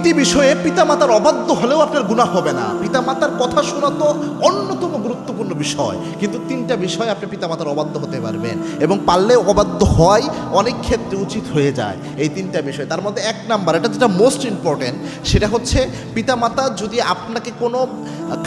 তিনটি বিষয়ে পিতামাতার অবাধ্য হলেও আপনার গুনাহ হবে না। পিতামাতার কথা শোনা তো অন্যতম গুরুত্বপূর্ণ বিষয়, কিন্তু তিনটা বিষয় আপনি পিতামাতার অবাধ্য হতে পারবেন, এবং পারলে অবাধ্য হয় অনেক ক্ষেত্রে উচিত হয়ে যায়। এই তিনটা বিষয়, তার মধ্যে এক নাম্বার, এটা যেটা মোস্ট ইম্পর্টেন্ট, সেটা হচ্ছে পিতামাতা যদি আপনাকে কোনো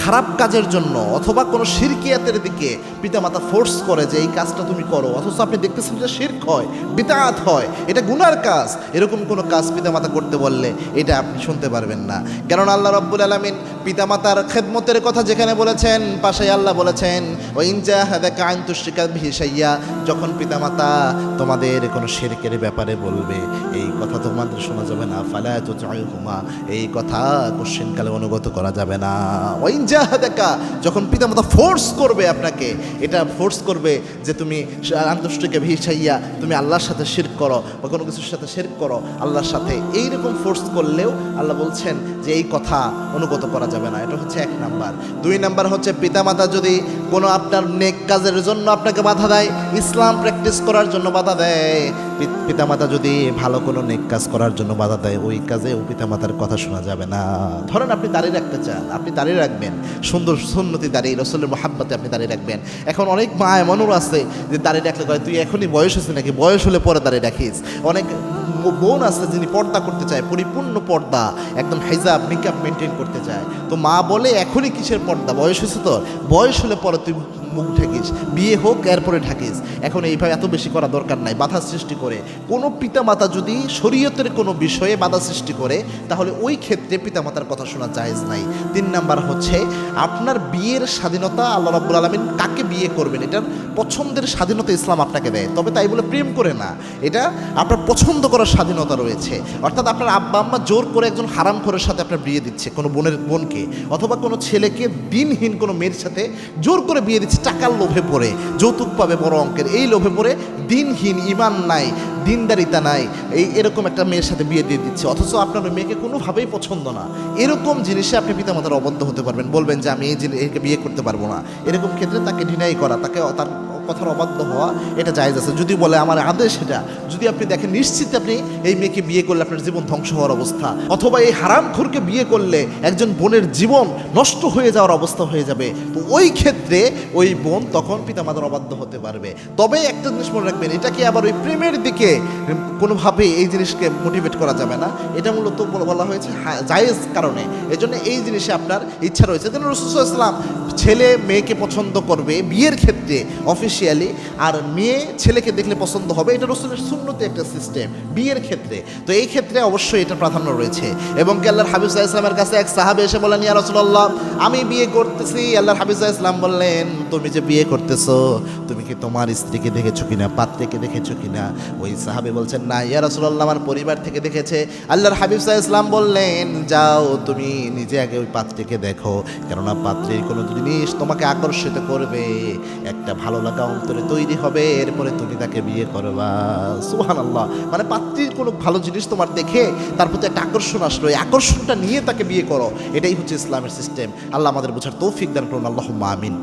খারাপ কাজের জন্য অথবা কোনো শিরকিয়াতের দিকে পিতামাতা ফোর্স করে যে এই কাজটা তুমি করো, অথচ আপনি দেখতেছেন যে শিরক হয়, বিদআত হয়, এটা গুনার কাজ, এরকম কোনো কাজ পিতামাতা করতে বললে এটা আপনি শুনতে পারবেন না। কারণ আল্লাহ রাব্বুল আলামিন পিতামাতার খেদমতের কথা যেখানে বলেছেন, পাশে আল্লাহ বলেছেন ওয়া ইন জাহাদাকা আন তুশরিকা বিহি শাইয়্যা, যখন পিতামাতা তোমাদের কোনো শিরকের ব্যাপারে বলবে এই কথা তোমাদের শোনা যাবে না, ফালা তুতিউহুমা, এই কথা কোশ্চেনকালে অনুগত করা যাবে না। ওয়া ইন জাহাদাকা, যখন পিতামাতা ফোর্স করবে আপনাকে, এটা ফোর্স করবে যে তুমি আন তুশরিকা বিহি শাইয়্যা, তুমি আল্লাহর সাথে শিরক করো বা কোনো কিছুর সাথে শিরক করো আল্লাহর সাথে, এইরকম ফোর্স করলেও আল্লাহ বলছেন যে এই কথা অনুগত করা যাবে না। এটা হচ্ছে এক নাম্বার। দুই নাম্বার হচ্ছে পিতামাতা যদি কোনো আপনার নেক কাজের জন্য আপনাকে বাধা দেয়, ইসলাম প্র্যাকটিস করার জন্য বাধা দেয়, পিতামাতা যদি ভালো কোনো নেক কাজ করার জন্য বাধা দেয়, ওই কাজেও পিতামাতার কথা শোনা যাবে না। ধরেন আপনি দাঁড়িয়ে রাখতে চান, আপনি দাঁড়িয়ে রাখবেন, সুন্দর সুন্নতি দাঁড়িয়ে রসুলের মহাব্বতে আপনি দাঁড়িয়ে রাখবেন। এখন অনেক মা এমনও আছে যে দাঁড়িয়ে রাখলে করে তুই এখনই বয়স হয়েছে নাকি, বয়স হলে পরে দাঁড়িয়ে রাখিস। অনেক বোন আছে যিনি পর্দা করতে চায়, পরিপূর্ণ পর্দা, একদম হিজাব নিকাব মেনটেন করতে চায়, তো মা বলে এখনই কিসের পর্দা, বয়স হয়েছে তোর, বয়স হলে পরে তুই মুখ ঢাকিস, বিয়ে হোক এরপরে ঢাকিস, এখন এইভাবে এত বেশি করা দরকার নাই। বাধা সৃষ্টি করে কোনো পিতামাতা যদি শরীয়তের কোনো বিষয়ে বাধা সৃষ্টি করে, তাহলে ওই ক্ষেত্রে পিতামাতার কথা শোনা জায়েজ নাই। তিন নাম্বার হচ্ছে আপনার বিয়ের স্বাধীনতা, আল্লাহ রাব্বুল আলামিন কাকে বিয়ে করবেন এটার পছন্দের স্বাধীনতা ইসলাম আপনাকে দেয়, তবে তাই বলে প্রেম করে না, এটা আপনার পছন্দ করার স্বাধীনতা রয়েছে। অর্থাৎ আপনার আব্বা আম্মা জোর করে একজন হারামখোরের সাথে আপনার বিয়ে দিচ্ছে, কোনো বোনকে অথবা কোনো ছেলেকে দিনহীন কোনো মেয়ের সাথে জোর করে বিয়ে দিচ্ছে টাকার লোভে পড়ে, যৌতুক পাবে বড় অঙ্কের, এই লোভে পড়ে দিনহীন, ইমান নাই, দিনদারিতা নাই, এরকম একটা মেয়ের সাথে বিয়ে দিয়ে দিচ্ছে, অথচ আপনার ওই মেয়েকে কোনোভাবেই পছন্দ না। এরকম জিনিসে আপনি পিতামাতার অবাধ্য হতে পারবেন, বলবেন যে আমি একে বিয়ে করতে পারবো না। এরকম ক্ষেত্রে তাকে ডিনাই করা, তাকে তার কথার অবাধ্য হওয়া, এটা জায়েজ আছে। যদি বলে আমার আদেশ এটা, যদি আপনি দেখেন নিশ্চিত আপনি এই মেয়েকে বিয়ে করলে আপনার জীবন ধ্বংস হওয়ার অবস্থা, অথবা এই হারামখোরকে বিয়ে করলে একজন বোনের জীবন নষ্ট হয়ে যাওয়ার অবস্থা হয়ে যাবে, তো ওই ক্ষেত্রে ওই বোন তখন পিতামাতার অবাধ্য হতে পারবে। তবে একটা জিনিস মনে রাখবেন, এটাকে আবার ওই প্রেমের দিকে কোনোভাবেই এই জিনিসকে মোটিভেট করা যাবে না, এটা মূলত বলা হয়েছে জায়েজ কারণে, এজন্য এই জিনিসে আপনার ইচ্ছা রয়েছে। যেন রাসূল সাল্লাল্লাহু আলাইহি ওয়াসাল্লাম ছেলে মেয়েকে পছন্দ করবে বিয়ের ক্ষেত্রে অফিসিয়ালি, আর মেয়ে ছেলেকে দেখলে পছন্দ হবে, এটা রাসূলের সুন্নতে একটা সিস্টেম বিয়ের ক্ষেত্রে। তো এই ক্ষেত্রে অবশ্যই এটা প্রাধান্য রয়েছে। এবং কি আল্লাহর হাবিব সাল্লাল্লাহু আলাইহি ওয়াসাল্লামের কাছে এক সাহাবী এসে বললেন, ইয়া রাসূলুল্লাহ আমি বিয়ে করতেছি। আল্লাহর হাবিব সাল্লাল্লাহু আলাইহি ওয়াসাল্লাম বললেন, তুমি যে বিয়ে করতেছো তুমি কি তোমার স্ত্রীকে দেখেছো কিনা, পাত্রীকে দেখেছো কিনা? ওই সাহাবী বলছেন, না ইয়া রাসূলুল্লাহ আমার পরিবার থেকে দেখেছে। আল্লাহর হাবিব সাল্লাল্লাহু আলাইহি ওয়াসাল্লাম বললেন, যাও তুমি নিজে আগে ওই পাত্রীকে দেখো, কেননা পাত্রীর কোনো জিনিস তোমাকে আকর্ষিত করবে, একটা ভালো লাগা অন্তরে তৈরি হবে, এরপরে তুমি তাকে বিয়ে করবা। সুবহানাল্লাহ, মানে পাত্রীর কোনো ভালো জিনিস তোমার দেখে তার প্রতি একটা আকর্ষণ আসলো, এই আকর্ষণটা নিয়ে তাকে বিয়ে করো, এটাই হচ্ছে ইসলামের সিস্টেম। আল্লাহ আমাদের বোঝার তৌফিক দান করুন, আল্লাহুম্মা আমিন।